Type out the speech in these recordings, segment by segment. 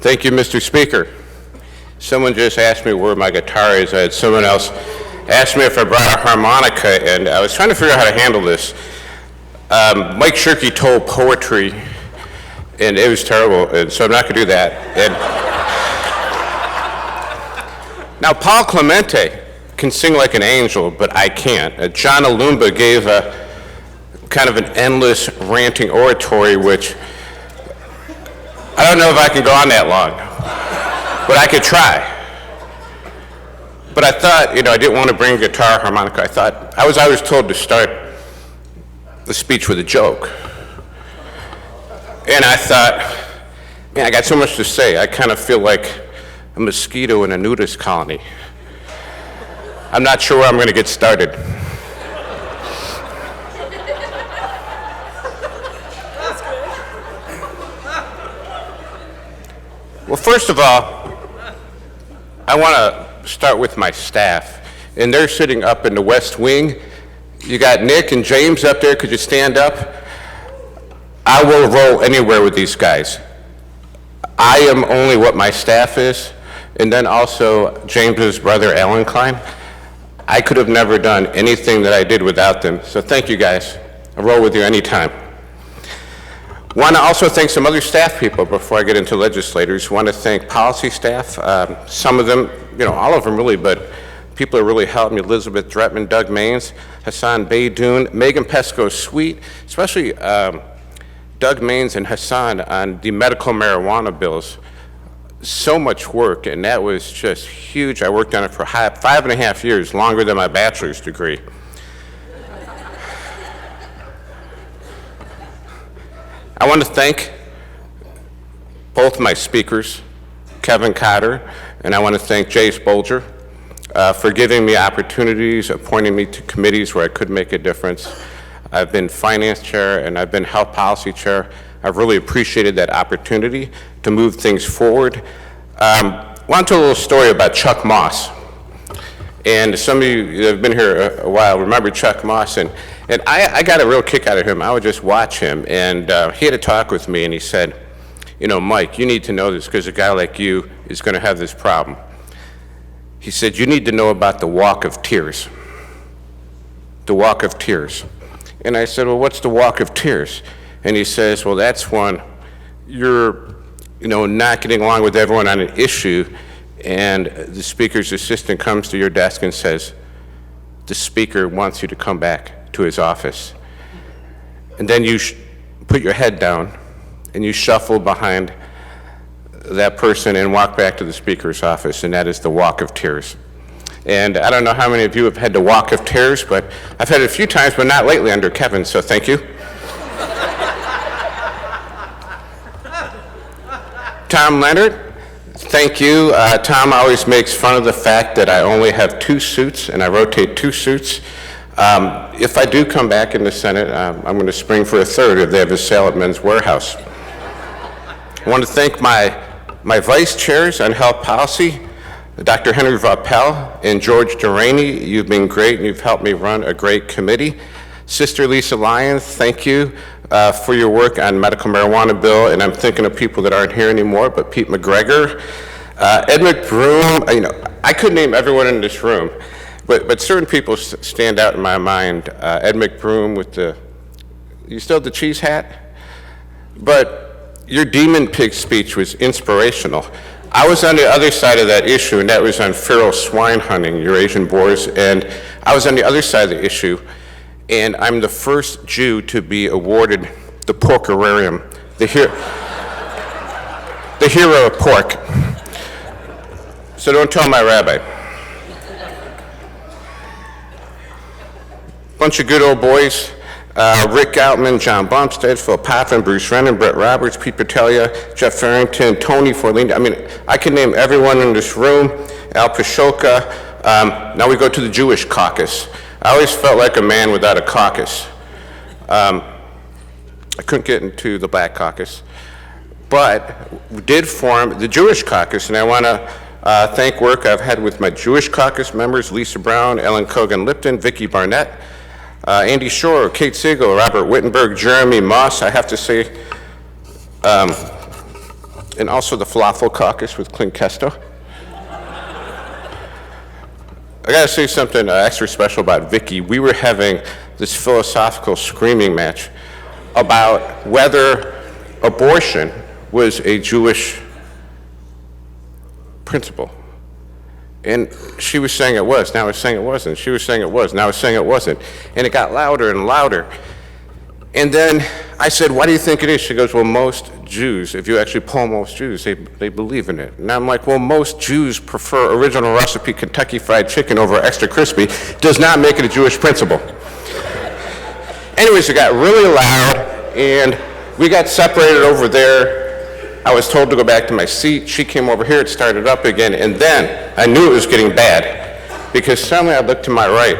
Thank you, Mr. Speaker. Someone just asked me where my guitar is. I had someone else ask me if I brought a harmonica, and I was trying to figure out how to handle this. Mike Shirkey told poetry, and it was terrible, and so I'm not going to do that. And now, Paul Clemente can sing like an angel, but I can't. John Alumba gave a kind of an endless ranting oratory, which I don't know if I can go on that long, but I could try. But I thought, I didn't want to bring guitar, harmonica. I was always told to start the speech with a joke. And I thought, man, I got so much to say. I kind of feel like a mosquito in a nudist colony. I'm not sure where I'm going to get started. Well, first of all, I want to start with my staff. And they're sitting up in the West Wing. You got Nick and James up there. Could you stand up? I will roll anywhere with these guys. I am only what my staff is. And then also James's brother, Alan Klein. I could have never done anything that I did without them. So thank you guys. I'll roll with you anytime. Want to also thank some other staff people before I get into legislators. Want to thank policy staff. Some of them, all of them really, but people are really helping me. Elizabeth Dretman, Doug Maines, Hassan Baydoun, Megan Pesco-Sweet, especially Doug Maines and Hassan on the medical marijuana bills. So much work, and that was just huge. I worked on it for 5.5 years, longer than my bachelor's degree. I want to thank both my speakers, Kevin Cotter, and I want to thank Jace Bolger for giving me opportunities, appointing me to committees where I could make a difference. I've been finance chair and I've been health policy chair. I've really appreciated that opportunity to move things forward. I want to tell a little story about Chuck Moss. And some of you that have been here a while remember Chuck Moss, and I got a real kick out of him. I would just watch him, and he had a talk with me, and he said, Mike, you need to know this because a guy like you is going to have this problem. He said, you need to know about the walk of tears. The walk of tears. And I said, well, what's the walk of tears? And he says, well, that's when you're, not getting along with everyone on an issue, and the speaker's assistant comes to your desk and says, the speaker wants you to come back to his office. And then you put your head down and you shuffle behind that person and walk back to the speaker's office, and that is the walk of tears. And I don't know how many of you have had the walk of tears, but I've had it a few times, but not lately under Kevin, so thank you. Tom Leonard, thank you. Tom always makes fun of the fact that I only have 2 suits and I rotate 2 suits. If I do come back in the Senate, I'm going to spring for a 3rd if they have a sale at Men's Warehouse. I want to thank my vice chairs on health policy, Dr. Henry Vaupel and George Duraney. You've been great and you've helped me run a great committee. Sister Lisa Lyons, thank you for your work on medical marijuana bill, and I'm thinking of people that aren't here anymore, but Pete McGregor, Ed McBroom. I could name everyone in this room, but certain people stand out in my mind. Ed McBroom with you still have the cheese hat? But your demon pig speech was inspirational. I was on the other side of that issue, and that was on feral swine hunting, Eurasian boars, and I was on the other side of the issue, and I'm the first Jew to be awarded the porkerarium, the hero of pork. So don't tell my rabbi. Bunch of good old boys, Rick Goutman, John Bumstead, Phil Potvin, Bruce Rennan, Brett Roberts, Pete Petelia, Jeff Farrington, Tony Forlini. I mean, I can name everyone in this room, Al Pashoka. Now we go to the Jewish caucus. I always felt like a man without a caucus. I couldn't get into the Black caucus, but we did form the Jewish caucus, and I want to thank work I've had with my Jewish caucus members, Lisa Brown, Ellen Kogan-Lipton, Vicki Barnett, Andy Shore, Kate Siegel, Robert Wittenberg, Jeremy Moss. I have to say, and also the Falafel Caucus with Clint Kesto. I gotta say something extra special about Vicky. We were having this philosophical screaming match about whether abortion was a Jewish principle. And she was saying it was, now I was saying it wasn't. She was saying it was, now I was saying it wasn't. And it got louder and louder. And then I said, why do you think it is? She goes, well, most Jews, if you actually poll most Jews, they believe in it. And I'm like, well, most Jews prefer original recipe Kentucky Fried Chicken over extra crispy. Does not make it a Jewish principle. Anyways, it got really loud, and we got separated over there. I was told to go back to my seat. She came over here, it started up again, and then I knew it was getting bad, because suddenly I looked to my right,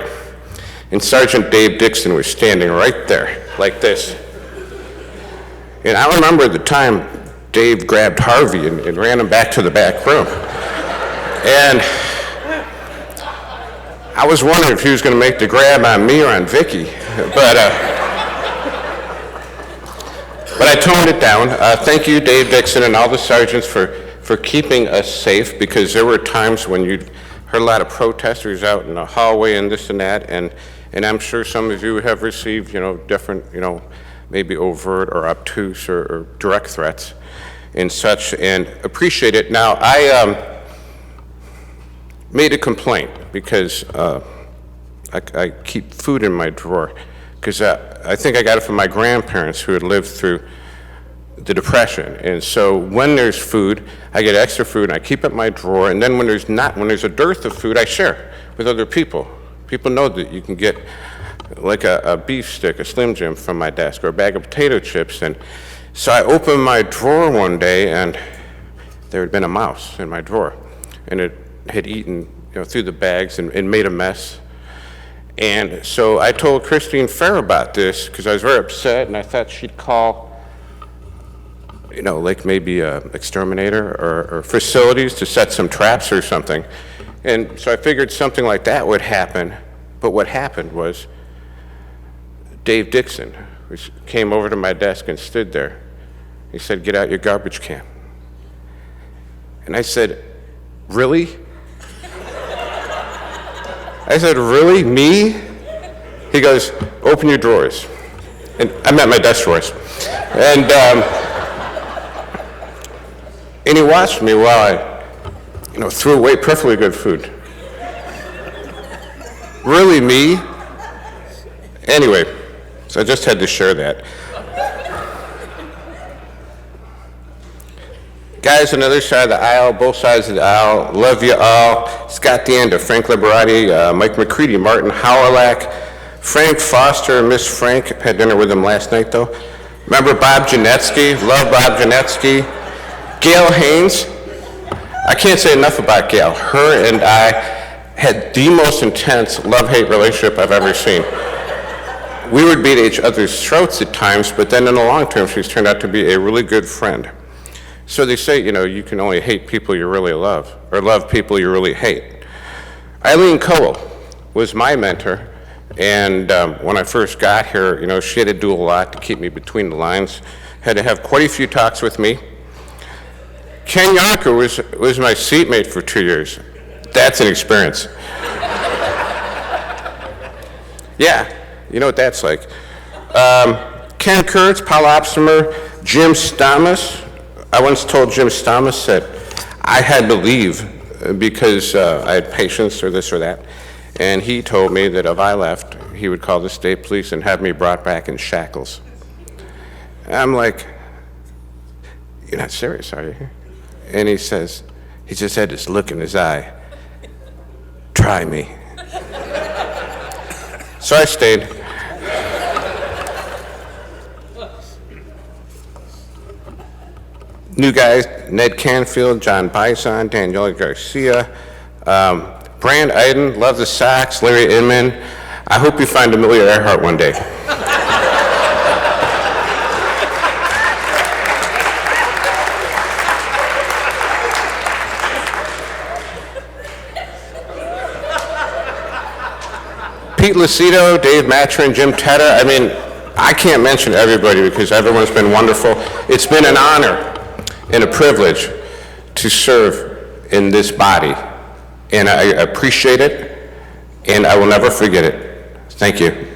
and Sergeant Dave Dixon was standing right there, like this. And I remember the time Dave grabbed Harvey and ran him back to the back room. And I was wondering if he was going to make the grab on me or on Vicky, but I toned it down. Thank you, Dave Dixon, and all the sergeants for keeping us safe, because there were times when you heard a lot of protesters out in the hallway and this and that, and I'm sure some of you have received, different, maybe overt or obtuse or direct threats and such, and appreciate it. Now, I made a complaint because I keep food in my drawer, because I think I got it from my grandparents who had lived through the Depression. And so when there's food, I get extra food and I keep it in my drawer, and then when there's a dearth of food, I share with other people. People know that you can get like a beef stick, a Slim Jim from my desk, or a bag of potato chips. And so I opened my drawer one day, and there had been a mouse in my drawer, and it had eaten through the bags and made a mess. And so I told Christine Fair about this, because I was very upset, and I thought she'd call like maybe an exterminator or facilities to set some traps or something. And so I figured something like that would happen. But what happened was Dave Dixon, who came over to my desk and stood there. He said, "Get out your garbage can." And I said, "Really?" I said, "Really? Me?" He goes, "Open your drawers." And I meant my desk drawers. And he watched me while I threw away perfectly good food. Really, me? Anyway, so I just had to share that. Guys on the other side of the aisle, both sides of the aisle, love you all. Scott Dander, Frank Liberati, Mike McCready, Martin Howlack, Frank Foster, and Miss Frank. Had dinner with him last night, though. Remember Bob Janetsky? Love Bob Janetsky. Gail Haynes. I can't say enough about Gail. Her and I had the most intense love-hate relationship I've ever seen. We would beat each other's throats at times, but then in the long term, she's turned out to be a really good friend. So they say, you can only hate people you really love, or love people you really hate. Eileen Cowell was my mentor, and when I first got here, she had to do a lot to keep me between the lines, had to have quite a few talks with me. Ken Yonker was my seatmate for 2 years. That's an experience. Yeah, you know what that's like. Ken Kurtz, Paul Opsimer, Jim Stamas. I once told Jim Stamas that I had to leave because I had patients or this or that. And he told me that if I left, he would call the state police and have me brought back in shackles. And I'm like, "You're not serious, are you?" And he just had this look in his eye. "Try me." So I stayed. New guys, Ned Canfield, John Bison, Daniela Garcia, Brand Iden, love the Sox, Larry Inman. I hope you find Amelia Earhart one day. Pete Lucido, Dave Matron, Jim Tedder. I can't mention everybody because everyone's been wonderful. It's been an honor and a privilege to serve in this body, and I appreciate it, and I will never forget it. Thank you.